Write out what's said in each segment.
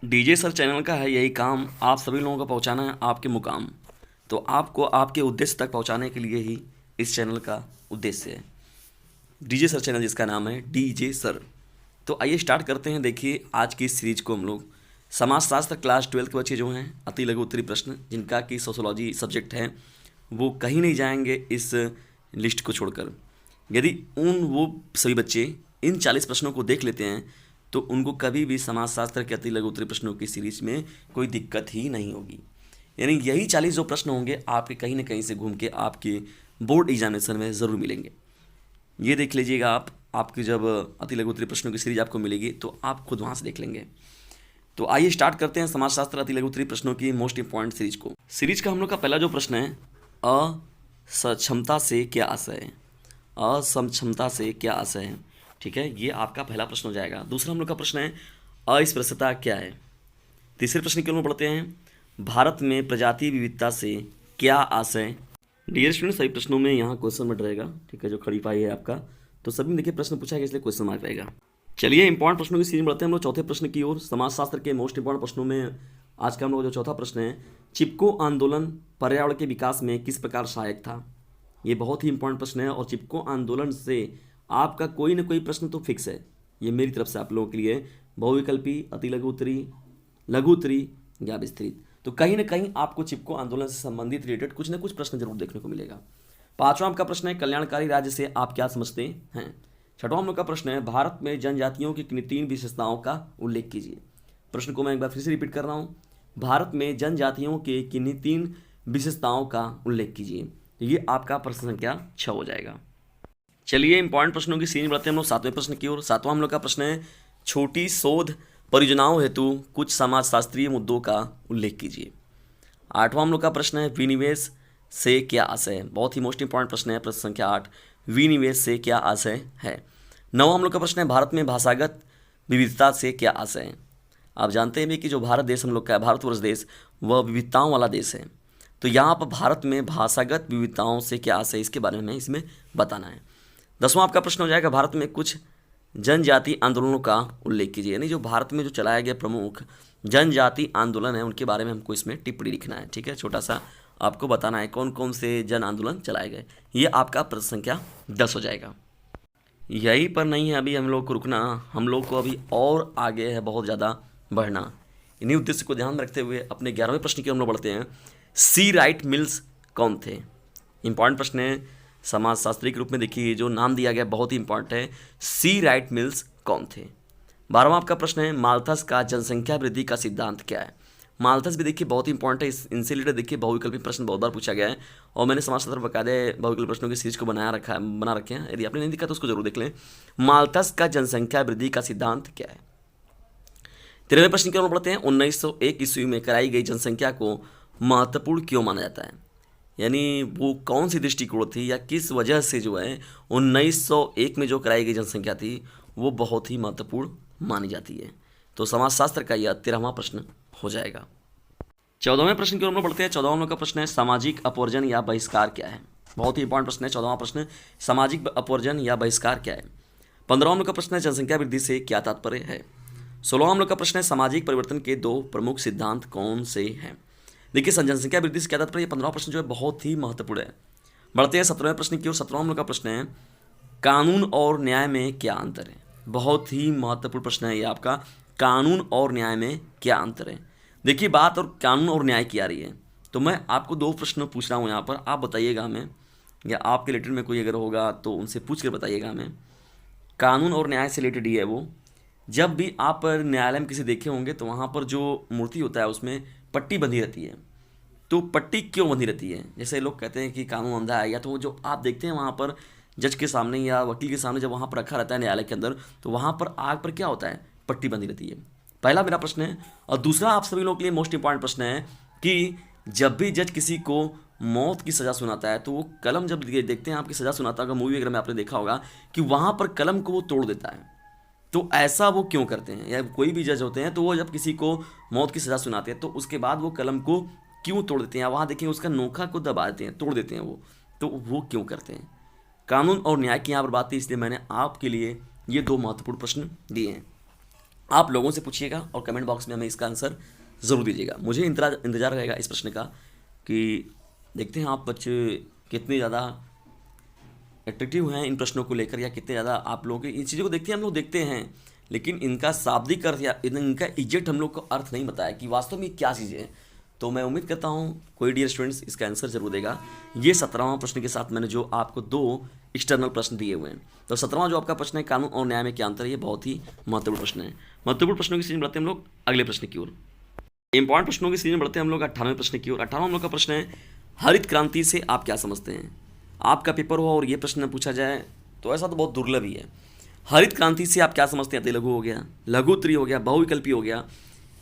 DJ sir channel का है यही काम, आप सभी लोगों को पहुंचाना है आपके मुकाम। तो आपको आपके उद्देश्य तक पहुंचाने के लिए ही इस चैनल का उद्देश्य है। डीजे सर चैनल जिसका नाम है डीजे सर। तो आइए स्टार्ट करते हैं। देखिए आज की इस सीरीज को हम लोग समाजशास्त्र क्लास 12 के बच्चे जो हैं अति लघु उत्तरी प्रश्न जिनका कि सोशोलॉजी सब्जेक्ट है वो कहीं नहीं जाएंगे इस लिस्ट को छोड़कर। यदि वो सभी बच्चे इन 40 प्रश्नों को देख लेते हैं तो उनको कभी भी समाजशास्त्र के अति लघु उत्तरी प्रश्नों की सीरीज में कोई दिक्कत ही नहीं होगी। यानी यही 40 जो प्रश्न होंगे आपके कहीं ना कहीं से घूम के आपके बोर्ड एग्जामिनेशन में ज़रूर मिलेंगे। ये देख लीजिएगा आप, आपकी जब अति लघु उत्तरी प्रश्नों की सीरीज आपको मिलेगी तो आप खुद वहाँ से देख लेंगे। तो आइए स्टार्ट करते हैं समाजशास्त्र अति लघु उत्तरी प्रश्नों की मोस्ट इंपॉर्टेंट सीरीज को। सीरीज का हम लोग का पहला जो प्रश्न है, असक्षमता से क्या आशय है। असक्षमता से क्या आशय है, ठीक है, ये आपका पहला प्रश्न हो जाएगा। दूसरा हम लोग का प्रश्न है अस्पृश्यता क्या है। तीसरे प्रश्न की ओर बढ़ते हैं, भारत में प्रजाति विविधता से क्या आशय। डियर स्टूडेंट सभी प्रश्नों में यहाँ क्वेश्चन मार्क रहेगा, ठीक है, जो खड़ी पाई है आपका, तो सभी में देखिए प्रश्न पूछा गया इसलिए क्वेश्चन मार्क रहेगा। चलिए इंपॉर्टेंट प्रश्नों की सीरीज में बढ़ते हैं हम लोग चौथे प्रश्न की ओर। समाजशास्त्र के मोस्ट इंपॉर्टेंट प्रश्नों में आज का हम लोग जो चौथा प्रश्न है, चिपको आंदोलन पर्यावरण के विकास में किस प्रकार सहायक था। ये बहुत ही इंपॉर्टेंट प्रश्न है और चिपको आंदोलन से आपका कोई ना कोई प्रश्न तो फिक्स है। ये मेरी तरफ से आप लोगों के लिए बहुविकल्पी, अति लघु उत्तरी, लघु उत्तरी या विस्तृत, तो कहीं ना कहीं आपको चिपको आंदोलन से संबंधित रिलेटेड कुछ ना कुछ प्रश्न जरूर देखने को मिलेगा। पांचवा आपका प्रश्न है कल्याणकारी राज्य से आप क्या समझते हैं। छठवां हम लोग का प्रश्न है भारत में जनजातियों की किन 3 विशेषताओं का उल्लेख कीजिए। प्रश्न को मैं एक बार फिर से रिपीट कर रहा हूँ, भारत में जनजातियों के किन 3 विशेषताओं का उल्लेख कीजिए। तो ये आपका प्रश्न संख्या 6 हो जाएगा। चलिए इंपॉर्टेंट प्रश्नों की सीरीज बढ़ते हैं हम लोग सातवें प्रश्न की ओर। सातवां हम लोग का प्रश्न है छोटी शोध परियोजनाओं हेतु कुछ समाजशास्त्रीय मुद्दों का उल्लेख कीजिए। आठवां हम लोग का प्रश्न है विनिवेश से क्या आशय है। बहुत ही मोस्ट इंपॉर्टेंट प्रश्न है प्रश्न संख्या 8, विनिवेश से क्या आशय है। नौवां हम लोग का प्रश्न है भारत में भाषागत विविधता से क्या आशय है। आप जानते हैं भी कि जो भारत देश हम लोग का है, भारतवर्ष देश, वह विविधताओं वाला देश है। तो यहाँ पर भारत में भाषागत विविधताओं से क्या आशय, इसके बारे में हमें इसमें बताना है। 10वां आपका प्रश्न हो जाएगा भारत में कुछ जनजाति आंदोलनों का उल्लेख कीजिए। यानी जो भारत में जो चलाया गया प्रमुख जनजाति आंदोलन है उनके बारे में हमको इसमें टिप्पणी लिखना है, ठीक है, छोटा सा आपको बताना है कौन कौन से जन आंदोलन चलाए गए। ये आपका प्रश्न संख्या 10 हो जाएगा। यहीं पर नहीं है अभी हम लोग को रुकना, हम लोग को अभी और आगे है बहुत ज़्यादा बढ़ना। इन्हीं उद्देश्य को ध्यान में रखते हुए अपने 11वें प्रश्न की हम लोग बढ़ते हैं। सी राइट मिल्स कौन थे। इंपॉर्टेंट प्रश्न है, समाजशास्त्री के रूप में देखिए जो नाम दिया गया बहुत ही इंपॉर्टेंट है, सी राइट मिल्स कौन थे। 12वां आपका प्रश्न है माल्थस का जनसंख्या वृद्धि का सिद्धांत क्या है। माल्थस भी देखिए बहुत ही इंपॉर्टेंट है, इनसे रिलेटेड देखिए बहुविकल्पी प्रश्न बहुत बार पूछा गया है और मैंने समाजशास्त्र बकायदे बहुविकल्पी प्रश्नों की सीरीज को बना रखे हैं। यदि आपने नहीं देखा तो उसको जरूर देख लें। माल्थस का जनसंख्या वृद्धि का सिद्धांत क्या है। 13वें प्रश्न की ओर बढ़ते हैं, 1901 ईस्वी में कराई गई जनसंख्या को महत्वपूर्ण क्यों माना जाता है। यानी वो कौन सी दृष्टिकोण थी या किस वजह से जो है 1901 में जो कराई गई जनसंख्या थी वो बहुत ही महत्वपूर्ण मानी जाती है। तो समाजशास्त्र का यह 13वां प्रश्न हो जाएगा। 14वें प्रश्न की ओर हम लोग बढ़ते हैं। 14वां का प्रश्न है सामाजिक अपवर्जन या बहिष्कार क्या है। बहुत ही इंपॉर्टेंट प्रश्न है 14वां प्रश्न, सामाजिक अपवर्जन या बहिष्कार क्या है। 15वां का प्रश्न है जनसंख्या वृद्धि से क्या तात्पर्य है। 16वां का प्रश्न है सामाजिक परिवर्तन के 2 प्रमुख सिद्धांत कौन से हैं। देखिए जनसंख्या वृद्धि से क्या तात्पर्य, ये 15वां प्रश्न जो है बहुत ही महत्वपूर्ण है। बढ़ते हैं 17वें प्रश्न की ओर। 17वां का प्रश्न है कानून और न्याय में क्या अंतर है। बहुत ही महत्वपूर्ण प्रश्न है ये आपका, कानून और न्याय में क्या अंतर है। देखिए बात और कानून और न्याय की आ रही है तो मैं आपको 2 प्रश्न पूछ रहा हूँ यहाँ पर, आप बताइएगा हमें, या आपके रिलेटेड में कोई अगर होगा तो उनसे पूछ कर बताइएगा हमें। कानून और न्याय से रिलेटेड ही है वो। जब भी आप न्यायालय में किसी देखे होंगे तो वहाँ पर जो मूर्ति होता है उसमें पट्टी बंधी रहती है। तो पट्टी क्यों बंधी रहती है, जैसे लोग कहते हैं कि कानून अंधा है, या तो जो आप देखते हैं वहाँ पर जज के सामने या वकील के सामने जब वहाँ पर रखा रहता है न्यायालय के अंदर तो वहाँ पर आग पर क्या होता है, पट्टी बंधी रहती है। पहला मेरा प्रश्न है। और दूसरा आप सभी लोगों के लिए मोस्ट इंपॉर्टेंट प्रश्न है कि जब भी जज किसी को मौत की सज़ा सुनाता है तो वो कलम जब देखते हैं आपकी सज़ा सुनाता होगा मूवी वगैरह में आपने देखा होगा कि वहाँ पर कलम को वो तोड़ देता है। तो ऐसा वो क्यों करते हैं, या कोई भी जज होते हैं तो वो जब किसी को मौत की सज़ा सुनाते हैं तो उसके बाद वो कलम को क्यों तोड़ देते हैं, वहाँ देखिए उसका नोखा को दबा देते हैं, तोड़ देते हैं वो, तो वो क्यों करते हैं। कानून और न्याय की यहाँ पर बात थी इसलिए मैंने आपके लिए ये 2 महत्वपूर्ण प्रश्न दिए हैं। आप लोगों से पूछिएगा और कमेंट बॉक्स में हमें इसका आंसर ज़रूर दीजिएगा। मुझे इंतज़ार रहेगा इस प्रश्न का कि देखते हैं आप बच्चे कितने ज़्यादा एट्रैक्टिव हैं इन प्रश्नों को लेकर, या कितने ज़्यादा आप लोग इन चीज़ों को देखते हैं। हम लोग देखते हैं लेकिन इनका शाब्दिक अर्थ या इनका एग्जैक्ट हम लोग को अर्थ नहीं बताया कि वास्तव में क्या चीज़ें हैं। तो मैं उम्मीद करता हूँ कोई डियर स्टूडेंट्स इसका आंसर जरूर देगा। ये 17वां प्रश्न के साथ मैंने जो आपको 2 एक्सटर्नल प्रश्न दिए हुए हैं। तो 17वां जो आपका प्रश्न है कानून और न्याय में क्या अंतर है, ये बहुत ही महत्वपूर्ण प्रश्न है। महत्वपूर्ण प्रश्नों की सीरीज में बढ़ते हैं हम लोग अगले प्रश्न की ओर। इंपॉर्टेंट प्रश्नों की सीरीज में बढ़ते हैं हम लोग 98वें प्रश्न की ओर। 98वां हम लोग का प्रश्न है हरित क्रांति से आप क्या समझते हैं। आपका पेपर हो और ये प्रश्न पूछा जाए तो ऐसा तो बहुत दुर्लभ ही है। हरित क्रांति से आप क्या समझते हैं। अति लघु हो गया, लघु उत्तरी हो गया, बहुविकल्पी हो गया,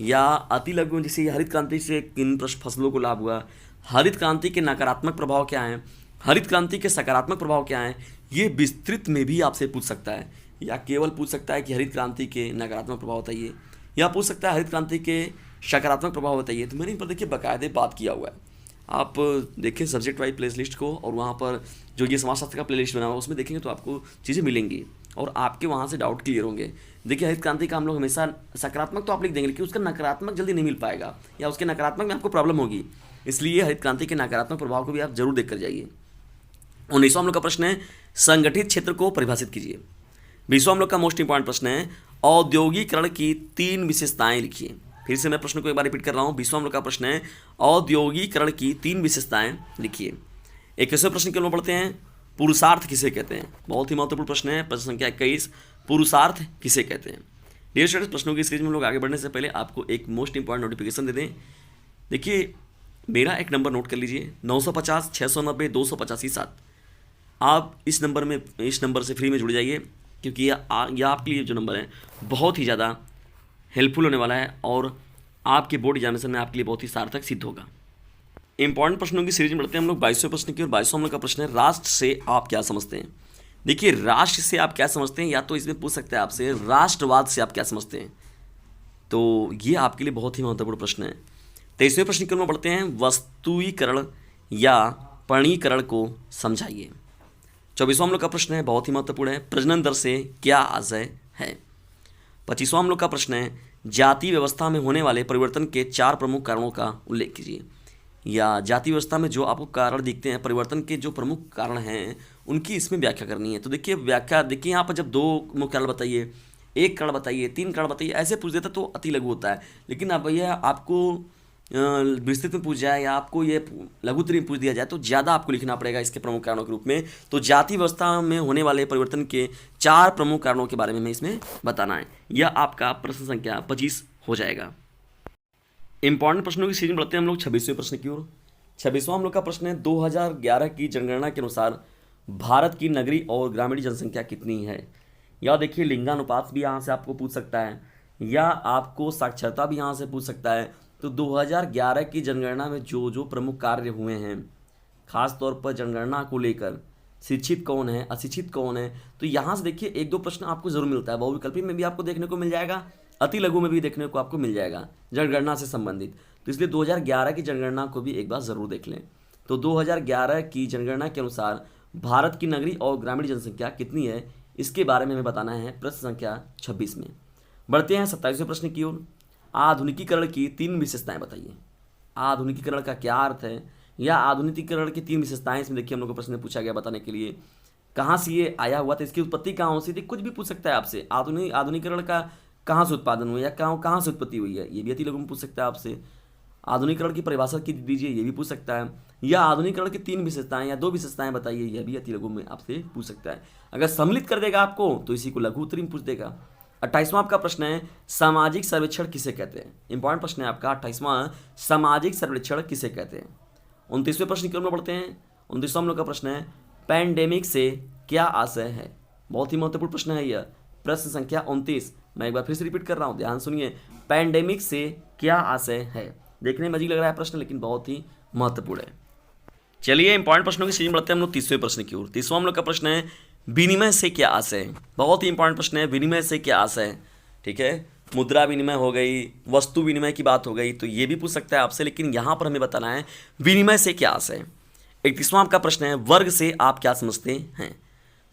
या अति लघु जैसे हरित क्रांति से किन फसलों को लाभ हुआ, हरित क्रांति के नकारात्मक प्रभाव क्या हैं, हरित क्रांति के सकारात्मक प्रभाव क्या हैं। ये विस्तृत में भी आपसे पूछ सकता है, या केवल पूछ सकता है कि हरित क्रांति के नकारात्मक प्रभाव बताइए, या पूछ सकता है हरित क्रांति के सकारात्मक प्रभाव बताइए। तो मैंने इन पर देखिए बाकायदे बात किया हुआ है। आप देखिए सब्जेक्ट वाइज प्ले लिस्ट को, और वहाँ पर जो ये समाजशास्त्र का प्ले लिस्ट बना हुआ है उसमें देखेंगे तो आपको चीज़ें मिलेंगी और आपके वहाँ से डाउट क्लियर होंगे। देखिए हरित क्रांति का हम लोग हमेशा सकारात्मक तो आप लिख देंगे, लेकिन उसका नकारात्मक जल्दी नहीं मिल पाएगा, या उसके नकारात्मक में आपको प्रॉब्लम होगी। इसलिए हरित क्रांति के नकारात्मक प्रभाव को भी आप जरूर देख कर जाइए। 19वां हम लोग का प्रश्न है संगठित क्षेत्र को परिभाषित कीजिए। 20वां हम लोग का मोस्ट इंपॉर्टेंट प्रश्न है औद्योगिकरण की 3 विशेषताएं लिखिए। फिर से मैं प्रश्न को एक बार रिपीट कर रहा हूँ। 20वां हम लोग का प्रश्न है औद्योगिकरण की 3 विशेषताएं लिखिए। 21वें प्रश्न के लोग पढ़ते हैं पुरुषार्थ किसे कहते हैं। बहुत ही महत्वपूर्ण प्रश्न है। प्रश्न संख्या 21 पुरुषार्थ किसे कहते हैं। डियर स्टूडेंट्स, प्रश्नों की सीरीज में लोग आगे बढ़ने से पहले आपको एक मोस्ट इंपॉर्टेंट नोटिफिकेशन दे दें। देखिए मेरा एक नंबर नोट कर लीजिए 950 690 285 7। आप इस नंबर से फ्री में जुड़ जाइए, क्योंकि यह आपके लिए जो नंबर है बहुत ही ज़्यादा हेल्पफुल होने वाला है और आपके बोर्ड एग्जामिनेशन में आपके लिए बहुत ही सार्थक सिद्ध होगा। इंपॉर्टेंट प्रश्नों की सीरीज में बढ़ते हैं हम लोग 22वें प्रश्न की। और 22वां हम लोग का प्रश्न है राष्ट्र से आप क्या समझते हैं। देखिए राष्ट्र से आप क्या समझते हैं, या तो इसमें पूछ सकते हैं आपसे राष्ट्रवाद से आप क्या समझते हैं। तो ये आपके लिए बहुत ही महत्वपूर्ण प्रश्न है। 23वें प्रश्न की ओर बढ़ते हैं वस्तुईकरण या परिणीकरण को समझाइए। 24वां हम लोग का प्रश्न है बहुत ही महत्वपूर्ण है प्रजनन दर से क्या आशय है। 25वां हम लोग का प्रश्न है जाति व्यवस्था में होने वाले परिवर्तन के 4 प्रमुख कारणों का उल्लेख कीजिए। या जाति व्यवस्था में जो आपको कारण दिखते हैं, परिवर्तन के जो प्रमुख कारण हैं उनकी इसमें व्याख्या करनी है। तो देखिए व्याख्या देखिए यहाँ पर जब 2 मुख्य कारण बताइए, 1 कारण बताइए, 3 कारण बताइए, ऐसे पूछ देता तो अति लघु होता है। लेकिन अब भैया आपको विस्तृत में पूछ जाए या आपको ये लघुत्तरी में पूछ दिया जाए तो ज़्यादा आपको लिखना पड़ेगा इसके प्रमुख कारणों के रूप में। तो जाति व्यवस्था में होने वाले परिवर्तन के 4 प्रमुख कारणों के बारे में हमें इसमें बताना है। यह आपका प्रश्न संख्या 25 हो जाएगा। इंपॉर्टेंट प्रश्नों की सीरीज में बढ़ते हैं हम लोग 26वें प्रश्न की ओर। 26वां हम लोग का प्रश्न है 2011 की जनगणना के अनुसार भारत की नगरीय और ग्रामीण जनसंख्या कितनी है। या देखिए लिंगानुपात भी यहाँ से आपको पूछ सकता है, या आपको साक्षरता भी यहाँ से पूछ सकता है। तो 2011 की जनगणना में जो जो प्रमुख कार्य हुए हैं, खास तौर पर जनगणना को लेकर शिक्षित कौन है, अशिक्षित कौन है, तो यहाँ से देखिए 1-2 प्रश्न आपको जरूर मिलता है। बहुविकल्पी में भी आपको देखने को मिल जाएगा, अति लघु में भी देखने को आपको मिल जाएगा जनगणना से संबंधित। तो इसलिए 2011 की जनगणना को भी एक बार ज़रूर देख लें। तो 2011 की जनगणना के अनुसार भारत की नगरीय और ग्रामीण जनसंख्या कितनी है, इसके बारे में हमें बताना है प्रश्न संख्या 26 में। बढ़ते हैं 27वें प्रश्न की ओर। आधुनिकीकरण की 3 विशेषताएं बताइए। आधुनिकीकरण का क्या अर्थ है, या आधुनिकीकरण की 3 विशेषताएं इसमें देखिए हम लोग को प्रश्न पूछा गया बताने के लिए। कहाँ से ये आया हुआ था, इसकी उत्पत्ति कहाँ हो सी थी, कुछ भी पूछ सकता है आपसे। आधुनिकीकरण का कहाँ से उत्पादन हुआ या कहाँ से उत्पत्ति हुई है, ये भी अति लघु में पूछ सकता है आपसे। आधुनिकीकरण की परिभाषा की दीजिए, ये भी पूछ सकता है। या आधुनिकीकरण की 3 विशेषताएं या 2 विशेषताएं बताइए, यह भी अति लघु में आपसे पूछ सकता है। अगर सम्मिलित कर देगा आपको तो इसी को लघु उत्तरी में पूछ देगा। 28वां आपका प्रश्न है सामाजिक सर्वेक्षण किसे कहते हैं। इंपॉर्टेंट प्रश्न है आपका 28वां, सामाजिक सर्वेक्षण किसे कहते हैं। 29वें प्रश्न की ओर बढ़ते हैं। 29वां हम लोग का प्रश्न है पैंडेमिक से क्या आशय है। बहुत ही महत्वपूर्ण प्रश्न है यह, प्रश्न संख्या 29। मैं एक बार फिर से रिपीट कर रहा हूँ, ध्यान सुनिए। पैंडेमिक से क्या आशय है। देखने में अजीब लग रहा है प्रश्न, लेकिन बहुत ही महत्वपूर्ण है। चलिए इंपॉर्टेंट प्रश्नों की सीरीज में बढ़ते हैं हम लोग 30वें प्रश्न की ओर। 30वां हम लोग का प्रश्न है विनिमय से क्या आशय है। बहुत ही इंपॉर्टेंट प्रश्न है, विनिमय से क्या आशय है। ठीक है, मुद्रा विनिमय हो गई, वस्तु विनिमय की बात हो गई, तो ये भी पूछ सकता है आपसे, लेकिन यहाँ पर हमें बताना है विनिमय से क्या आशय है। 31वां आपका प्रश्न है वर्ग से आप क्या समझते हैं।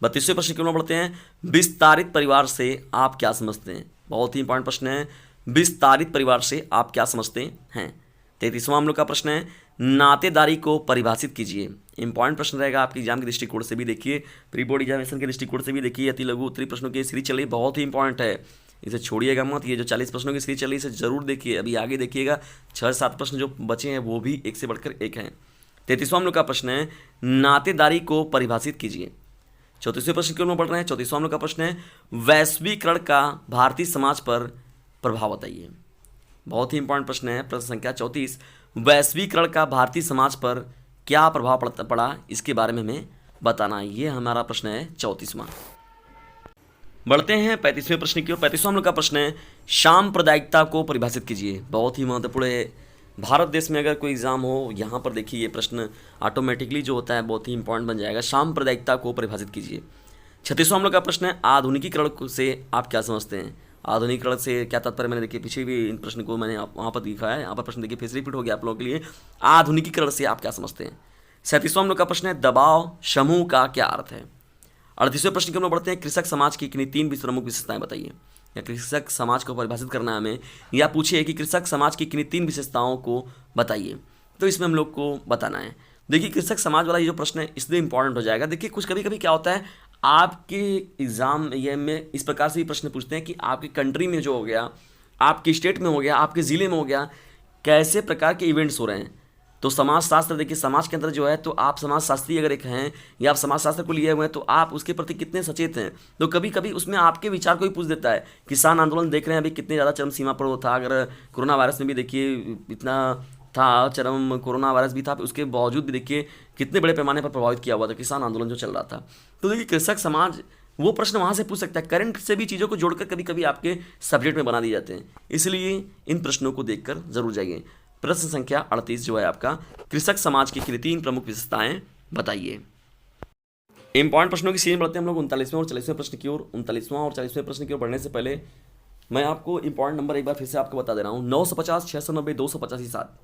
32वें प्रश्न की ओर बढ़ते हैं विस्तारित परिवार से आप क्या समझते हैं। बहुत ही इंपॉर्टेंट प्रश्न है। विस्तारित परिवार से आप क्या समझते हैं। 33वां हम लोग का प्रश्न है, नातेदारी को परिभाषित कीजिए। इंपॉर्टेंट प्रश्न रहेगा आपके एग्जाम के दृष्टिकोण से भी देखिए, प्री बोर्ड एग्जामिनेशन के दृष्टिकोण से भी देखिए। अति लघु उत्तरी प्रश्नों की सीरीज चल रही, बहुत ही इंपॉर्टेंट है, इसे छोड़िएगा मत। ये जो 40 प्रश्नों की सीरीज चल रही है इसे जरूर देखिए। अभी आगे देखिएगा 6-7 प्रश्न जो बचे हैं वो भी एक से बढ़कर एक हैं। 33वां हम लोग का प्रश्न है, नातेदारी को परिभाषित कीजिए। 34वें प्रश्न की ओर बढ़ रहे हैं। 34वां हम लोग का प्रश्न है, वैश्वीकरण का भारतीय समाज पर प्रभाव बताइए। बहुत ही इंपॉर्टेंट प्रश्न है। प्रश्न संख्या 34, वैश्वीकरण का भारतीय समाज पर क्या प्रभाव पड़ा इसके बारे में हमें बताना है। ये हमारा प्रश्न है 34वां। बढ़ते हैं 35वें प्रश्न की ओर। 35वां हम लोग का प्रश्न है, सांप्रदायिकता को परिभाषित कीजिए। बहुत ही महत्वपूर्ण है। भारत देश में अगर कोई एग्जाम हो, यहाँ पर देखिए ये प्रश्न ऑटोमेटिकली जो होता है बहुत ही इंपॉर्टेंट बन जाएगा। सांप्रदायिकता को परिभाषित कीजिए। 36वां हम लोग का प्रश्न है, आधुनिकीकरण से आप क्या समझते हैं। आधुनिकीकरण से क्या तात्पर्य, मैंने देखिए पीछे भी इन प्रश्न को मैंने वहाँ पर दिखा है। यहाँ पर प्रश्न देखिए फिर से रिपीट हो गया आप लोगों के लिए। आधुनिकीकरण से आप क्या समझते हैं। 37वां हम लोग का प्रश्न है, दबाव समूह का क्या अर्थ है। 38वें प्रश्न की हम लोग बढ़ते हैं, कृषक समाज की किन्हीं 3 प्रमुख विशेषताएं बताइए। या कृषक समाज को परिभाषित करना है हमें, या पूछिए कि कृषक समाज की किन्हीं 3 विशेषताओं को बताइए। तो इसमें हम लोग को बताना है। देखिए कृषक समाज वाला ये जो प्रश्न है इसलिए इंपॉर्टेंट हो जाएगा। देखिए कुछ कभी कभी क्या होता है, आपके एग्जाम ये में इस प्रकार से भी प्रश्न पूछते हैं कि आपकी कंट्री में जो हो गया, आपके स्टेट में हो गया, आपके ज़िले में हो गया, कैसे प्रकार के इवेंट्स हो रहे हैं। तो समाज शास्त्र देखिए, समाज के अंदर जो है, तो आप समाज शास्त्री अगर एक हैं या आप समाज शास्त्र को लिए हुए हैं तो आप उसके प्रति कितने सचेत हैं। तो कभी कभी उसमें आपके विचार को ही पूछ देता है। किसान आंदोलन देख रहे हैं अभी कितने ज़्यादा चरम सीमा पर वो था। अगर कोरोना वायरस में भी देखिए इतना था, चरम कोरोना वायरस भी था, उसके बावजूद भी देखिए कितने बड़े पैमाने पर प्रभावित किया हुआ था किसान आंदोलन जो चल रहा था। तो देखिए कृषक समाज, वो प्रश्न वहाँ से पूछ सकता है। करंट से भी चीज़ों को जोड़कर कभी कभी आपके सब्जेक्ट में बना दिए जाते हैं, इसलिए इन प्रश्नों को देखकर जरूर जाइए। प्रश्न संख्या 38 जो है आपका, कृषक समाज की 3 प्रमुख विशेषताएं बताइए। इंपॉर्टेंट प्रश्नों की सीरीज बढ़ते हैं हम लोग 39वें और 40वें प्रश्न की ओर। 39वां और 40वें प्रश्न की ओर बढ़ने से पहले मैं आपको इंपॉर्टेंट नंबर एक बार फिर से आपको बता दे रहा हूँ। 950 690 285 7,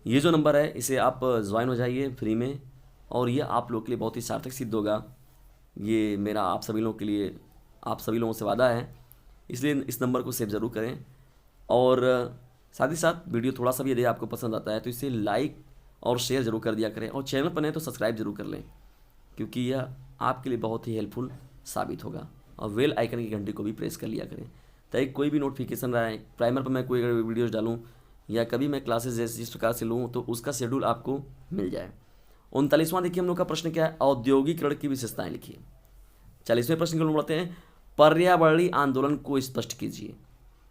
ये जो नंबर है इसे आप ज्वाइन हो जाइए फ्री में, और ये आप लोग के लिए बहुत ही सार्थक सिद्ध होगा। ये मेरा आप सभी लोगों के लिए, आप सभी लोगों से वादा है, इसलिए इस नंबर को सेव ज़रूर करें। और साथ ही साथ वीडियो थोड़ा सा भी यदि आपको पसंद आता है तो इसे लाइक और शेयर जरूर कर दिया करें, और चैनल पर नहीं तो सब्सक्राइब जरूर कर लें, क्योंकि यह आपके लिए बहुत ही हेल्पफुल साबित होगा। और बेल आइकन की घंटी को भी प्रेस कर लिया करें, ताकि कोई भी नोटिफिकेशन रहा है, प्राइमर पर मैं कोई अगर वीडियोज़ डालूँ या कभी मैं क्लासेस जैसे जिस प्रकार से लूँ तो उसका शेड्यूल आपको मिल जाए। 39वां देखिए हम लोग का प्रश्न क्या है, औद्योगिकरण की विशेषताएं लिखिए। 40वें प्रश्न की ओर बढ़ते हैं, पर्यावरणीय आंदोलन को स्पष्ट कीजिए।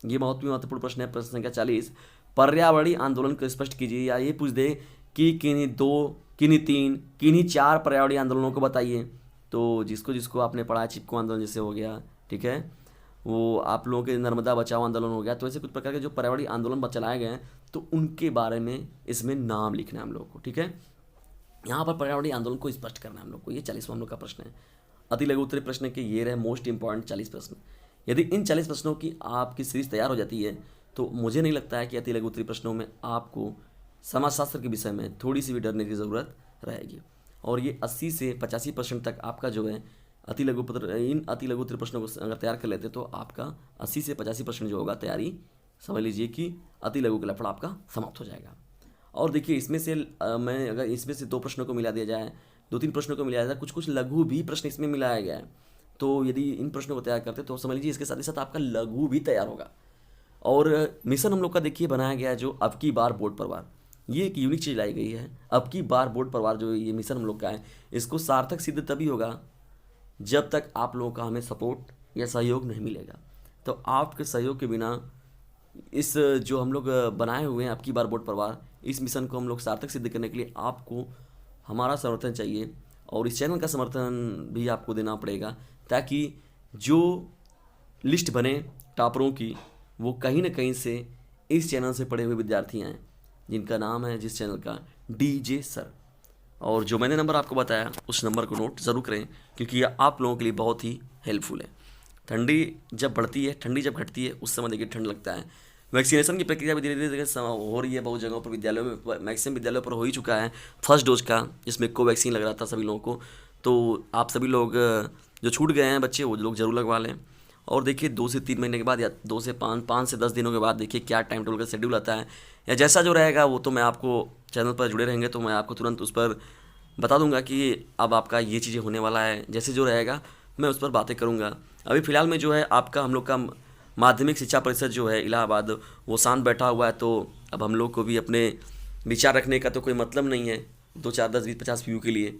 ये बहुत ही महत्वपूर्ण प्रश्न है। प्रश्न संख्या 40, पर्यावरणीय आंदोलन को स्पष्ट कीजिए। या ये पूछ दे कि किन्हीं 2, किन्हीं 3, किन्हीं 4 पर्यावरणीय आंदोलनों को बताइए। तो जिसको जिसको आपने पढ़ा है, चिपको आंदोलन जैसे हो गया, ठीक है, वो आप लोगों के नर्मदा बचाओ आंदोलन हो गया, तो ऐसे कुछ प्रकार के जो पर्यावरणीय आंदोलन चलाए गए हैं तो उनके बारे में इसमें नाम लिखना है हम लोग को, ठीक है। यहाँ पर पर्यावरणीय आंदोलन को स्पष्ट करना है हम लोग को। ये 40वां हम लोग का प्रश्न है। अति लघु उत्तरीय प्रश्न के ये रहे मोस्ट इंपॉर्टेंट 40 प्रश्न। यदि इन 40 प्रश्नों की आपकी सीरीज तैयार हो जाती है तो मुझे नहीं लगता है कि अति लघु उत्तरीय प्रश्नों में आपको समाजशास्त्र के विषय में थोड़ी सी भी डरने की ज़रूरत रहेगी। और ये 80 से 85% तक आपका जो है इन अति लघु उत्तरीय प्रश्नों को अगर तैयार कर लेते तो आपका 80 से 85% जो होगा तैयारी, समझ लीजिए कि अति लघु का लफड़ा आपका समाप्त हो जाएगा। और देखिए इसमें से मैं अगर इसमें से 2 प्रश्नों को मिला दिया जाए, 2-3 प्रश्नों को मिलाया जाए, कुछ लघु भी प्रश्न इसमें मिलाया गया है, तो यदि इन प्रश्नों को तैयार करते तो समझ लीजिए इसके साथ ही साथ आपका लघु भी तैयार होगा। और मिशन हम लोग का देखिए बनाया गया है जो अब की बार बोर्ड परिवार, ये एक यूनिक चीज़ लाई गई है। अब की बार बोर्ड परिवार जो ये मिशन हम लोग का है, इसको सार्थक सिद्ध तभी होगा जब तक आप लोगों का हमें सपोर्ट या सहयोग नहीं मिलेगा। तो आपके सहयोग के बिना इस जो हम लोग बनाए हुए हैं अब की बार बोर्ड परिवार, इस मिशन को हम लोग सार्थक सिद्ध करने के लिए आपको हमारा समर्थन चाहिए, और इस चैनल का समर्थन भी आपको देना पड़ेगा, ताकि जो लिस्ट बने टॉपरों की वो कहीं ना कहीं से इस चैनल से पढ़े हुए विद्यार्थी हैं, जिनका नाम है जिस चैनल का डीजे सर। और जो मैंने नंबर आपको बताया उस नंबर को नोट ज़रूर करें, क्योंकि यह आप लोगों के लिए बहुत ही हेल्पफुल है। ठंडी जब बढ़ती है, ठंडी जब घटती है, उस समय देखिए ठंड लगता है। वैक्सीनेशन की प्रक्रिया भी धीरे धीरे हो रही है। बहुत जगहों पर, विद्यालयों में, मैक्सिमम विद्यालयों पर हो ही चुका है फर्स्ट डोज का, जिसमें कोवैक्सीन लग रहा था सभी लोगों को। तो आप सभी लोग जो छूट गए हैं बच्चे, वो लोग जरूर लगवा लें। और देखिए 2 से 3 महीने के बाद या 2 से 5 से 10 दिनों के बाद देखिए क्या टाइम टेबल का शेड्यूल आता है या जैसा जो रहेगा वो तो मैं आपको, चैनल पर जुड़े रहेंगे तो मैं आपको तुरंत उस पर बता दूंगा कि अब आपका ये चीज़ें होने वाला है। जैसे जो रहेगा मैं उस पर बातें करूंगा। अभी फ़िलहाल में जो है आपका हम लोग का माध्यमिक शिक्षा परिषद जो है इलाहाबाद वो शांत बैठा हुआ है, तो अब हम लोग को भी अपने विचार रखने का तो कोई मतलब नहीं है 2 4 10 20 50 व्यू के लिए,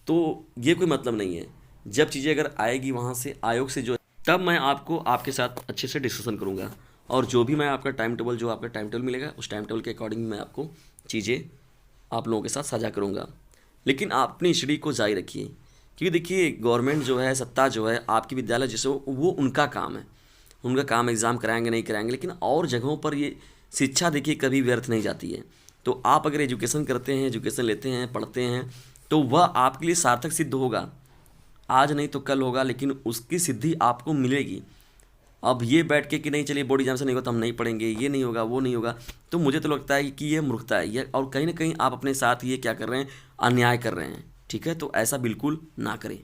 तो ये कोई मतलब नहीं है। जब चीज़ें अगर आएगी वहाँ से आयोग से जो, तब मैं आपको आपके साथ अच्छे से डिस्कशन करूँगा और जो भी मैं आपका टाइम टेबल, जो आपका टाइम टेबल मिलेगा उस टाइम टेबल के अकॉर्डिंग मैं आपको चीज़ें आप लोगों के साथ साझा करूँगा। लेकिन आप अपनी स्टडी को जारी रखिए, क्योंकि देखिए गवर्नमेंट जो है, सत्ता जो है, आपकी विद्यालय जैसे वो उनका काम है, उनका काम एग्ज़ाम कराएंगे नहीं कराएंगे, लेकिन और जगहों पर ये शिक्षा देखिए कभी व्यर्थ नहीं जाती है। तो आप अगर एजुकेशन करते हैं, एजुकेशन लेते हैं, पढ़ते हैं, तो वह आपके लिए सार्थक सिद्ध होगा। आज नहीं तो कल होगा, लेकिन उसकी सिद्धि आपको मिलेगी। अब ये बैठ के कि नहीं चलिए बोर्ड एग्जाम से नहीं होगा तो हम नहीं पढ़ेंगे, ये नहीं होगा, वो नहीं होगा, तो मुझे तो लगता है कि ये मूर्खता है ये, और कहीं ना कहीं आप अपने साथ ये क्या कर रहे हैं, अन्याय कर रहे हैं। ठीक है, तो ऐसा बिल्कुल ना करें।